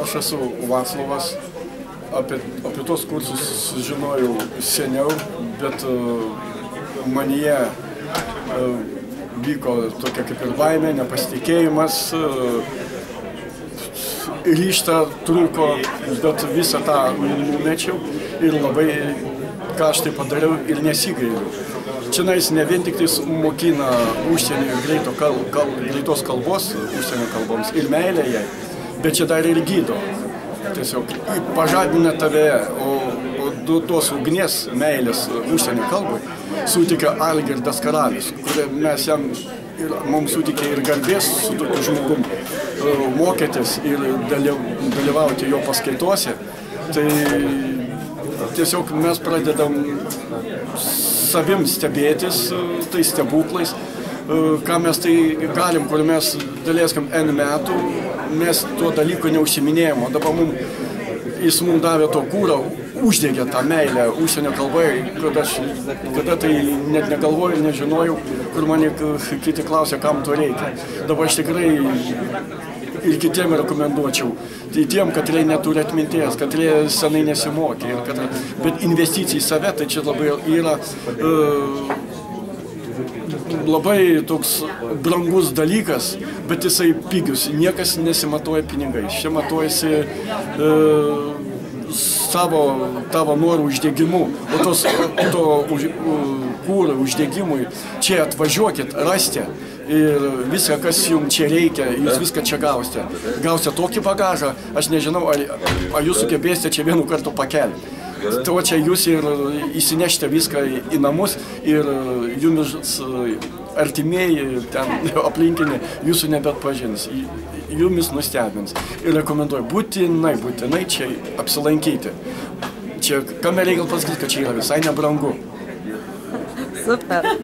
Aš esu Vaclovas, apie tos kursus sužinojau seniau, bet manyje vyko tokia kaip ir baimė, nepasitikėjimas, ryžta trūko, bet visą tą numečiau ir labai ką aš tai padariau ir nesigailiu. Čionais ne vien tik mokina užsienio greitos kalbos, užsienio kalboms ir meilė jai, bet čia dar ir gydo. Tiesiog pažadina tave, o tos ugnies meilės užsienio kalbai sutikė Algirdas Karalius, mums sutikė ir garbės su tokiu žmogum mokytis ir dalyvauti jo paskaitose. Tai tiesiog mes pradedam savim stebėtis, tai stebuklais, ką mes tai galim, kur mes daleiskim N metų, mes tuo dalyku neužsiminėjom, o dabar jis mums davė to kūrą, uždegė tą meilę užsienio kalbai, kada tai net negalvojau, nežinojau, kur mane kiti klausė, kam to reikia. Dabar aš tikrai ir kitiem rekomenduočiau. Tai tiem, kad jie neturi atminties, kad jie senai nesimokė. Bet investicija į save, tai čia labai yra labai toks brangus dalykas, bet jisai pigius. Niekas nesimatuoja pinigais. Čia matuojasi tavo norų uždegimu. O to kūro uždegimui čia atvažiuokit, rasti. Ir viską, kas jums čia reikia, jūs viską čia gausite. Gausite tokį bagažą, aš nežinau, ar jūs sugebėsite čia vienu kartu pakelti. Tai čia jūs ir įsinešite viską į namus ir jums artimieji, ten aplinkiniai, jūsų nebeatpažins, jumis nustebins. Ir rekomenduoju būtinai čia apsilankyti. Čia, ką man reikia pasakyti, kad čia yra visai nebrangu. Super.